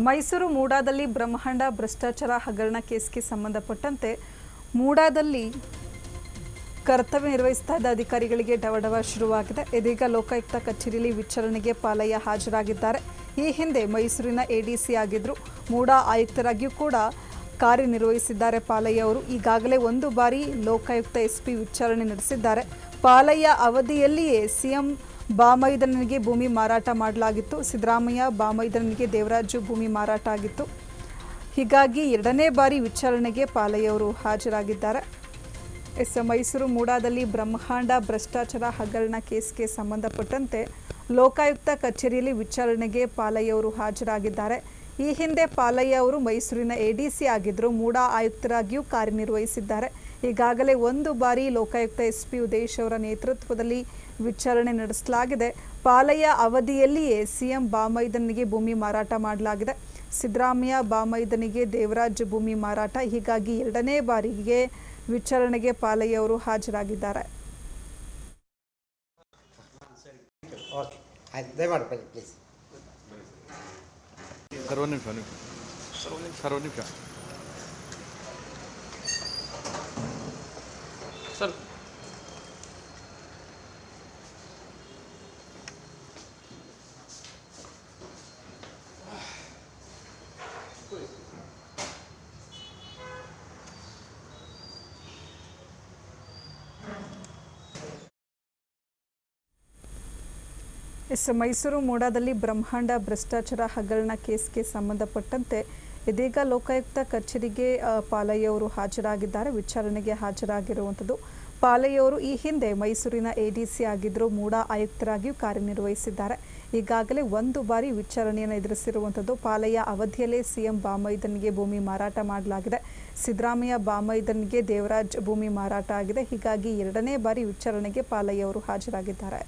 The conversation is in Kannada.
ಮೈಸೂರು ಮೂಡಾದಲ್ಲಿ ಬ್ರಹ್ಮಾಂಡ ಭ್ರಷ್ಟಾಚಾರ ಹಗರಣ ಕೇಸ್ಗೆ ಸಂಬಂಧಪಟ್ಟಂತೆ ಮೂಡಾದಲ್ಲಿ ಕರ್ತವ್ಯ ನಿರ್ವಹಿಸ್ತಾ ಇದ್ದ ಅಧಿಕಾರಿಗಳಿಗೆ ಡವಡವ ಶುರುವಾಗಿದೆ. ಇದೀಗ ಲೋಕಾಯುಕ್ತ ಕಚೇರಿಯಲ್ಲಿ ವಿಚಾರಣೆಗೆ ಪಾಲಯ್ಯ ಹಾಜರಾಗಿದ್ದಾರೆ. ಈ ಹಿಂದೆ ಮೈಸೂರಿನ ಎಡಿಸಿ ಆಗಿದ್ರು, ಮೂಡಾ ಆಯುಕ್ತರಾಗಿಯೂ ಕೂಡ ಕಾರ್ಯನಿರ್ವಹಿಸಿದ್ದಾರೆ ಪಾಲಯ್ಯ ಅವರು. ಈಗಾಗಲೇ ಒಂದು ಬಾರಿ ಲೋಕಾಯುಕ್ತ ಎಸ್ಪಿ ವಿಚಾರಣೆ ನಡೆಸಿದ್ದಾರೆ. ಪಾಲಯ್ಯ ಅವಧಿಯಲ್ಲಿಯೇ ಸಿಎಂ ಬಾಮೈದನಿಗೆ ಭೂಮಿ ಮಾರಾಟ ಮಾಡಲಾಗಿತ್ತು. ಸಿದ್ದರಾಮಯ್ಯ ಬಾಮೈದನಿಗೆ ದೇವರಾಜು ಭೂಮಿ ಮಾರಾಟ ಆಗಿತ್ತು. ಹೀಗಾಗಿ ಎರಡನೇ ಬಾರಿ ವಿಚಾರಣೆಗೆ ಪಾಲಯ್ಯ ಅವರು ಹಾಜರಾಗಿದ್ದಾರೆ. ಮೈಸೂರು ಮೂಡಾದಲ್ಲಿ ಬ್ರಹ್ಮಾಂಡ ಭ್ರಷ್ಟಾಚಾರ ಹಗರಣ ಕೇಸ್ಗೆ ಸಂಬಂಧಪಟ್ಟಂತೆ ಲೋಕಾಯುಕ್ತ ಕಚೇರಿಯಲ್ಲಿ ವಿಚಾರಣೆಗೆ ಪಾಲಯ್ಯ ಅವರು ಹಾಜರಾಗಿದ್ದಾರೆ. ಈ ಹಿಂದೆ ಪಾಲಯ್ಯ ಅವರು ಮೈಸೂರಿನ ಎಡಿಸಿ ಆಗಿದ್ದರು, ಮೂಡಾ ಆಯುಕ್ತರಾಗಿಯೂ ಕಾರ್ಯನಿರ್ವಹಿಸಿದ್ದಾರೆ. ಈಗಾಗಲೇ ಒಂದು ಬಾರಿ ಲೋಕಾಯುಕ್ತ ಎಸ್ಪಿ ಉದೇಶ್ ಅವರ ನೇತೃತ್ವದಲ್ಲಿ ವಿಚಾರಣೆ ನಡೆಸಲಾಗಿದೆ. ಪಾಲಯ್ಯ ಅವಧಿಯಲ್ಲಿಯೇ ಸಿಎಂ ಬಾಮೈದನಿಗೆ ಭೂಮಿ ಮಾರಾಟ ಮಾಡಲಾಗಿದೆ. ಸಿದ್ದರಾಮಯ್ಯ ಬಾಮೈದನಿಗೆ ದೇವರಾಜ್ ಭೂಮಿ ಮಾರಾಟ. ಹೀಗಾಗಿ ಎರಡನೇ ಬಾರಿಗೆ ವಿಚಾರಣೆಗೆ ಪಾಲಯ್ಯ ಅವರು ಹಾಜರಾಗಿದ್ದಾರೆ. ಮೈಸೂರು ಮೂಡಾದಲ್ಲಿ ಬ್ರಹ್ಮಾಂಡ ಭ್ರಷ್ಟಾಚಾರ ಹಗರಣ ಕೇಸ್ಗೆ ಸಂಬಂಧಪಟ್ಟಂತೆ ಇದೀಗ ಲೋಕಾಯುಕ್ತ ಕಚೇರಿಗೆ ಪಾಲಯ್ಯ ಅವರು ಹಾಜರಾಗಿದ್ದಾರೆ. ವಿಚಾರಣೆಗೆ ಹಾಜರಾಗಿರುವಂಥದ್ದು. ಪಾಲಯ್ಯ ಅವರು ಈ ಹಿಂದೆ ಮೈಸೂರಿನ ಎಡಿಸಿ ಆಗಿದ್ದರು, ಮೂಡಾ ಆಯುಕ್ತರಾಗಿಯೂ ಕಾರ್ಯನಿರ್ವಹಿಸಿದ್ದಾರೆ. ಈಗಾಗಲೇ ಒಂದು ಬಾರಿ ವಿಚಾರಣೆಯನ್ನು ಎದುರಿಸಿರುವಂಥದ್ದು. ಪಾಲಯ್ಯ ಅವಧಿಯಲ್ಲೇ ಸಿಎಂ ಬಾಮೈದನಿಗೆ ಭೂಮಿ ಮಾರಾಟ ಮಾಡಲಾಗಿದೆ. ಸಿದ್ದರಾಮಯ್ಯ ಬಾಮೈದನಿಗೆ ದೇವರಾಜ್ ಭೂಮಿ ಮಾರಾಟ ಆಗಿದೆ. ಹೀಗಾಗಿ ಎರಡನೇ ಬಾರಿ ವಿಚಾರಣೆಗೆ ಪಾಲಯ್ಯ ಅವರು ಹಾಜರಾಗಿದ್ದಾರೆ.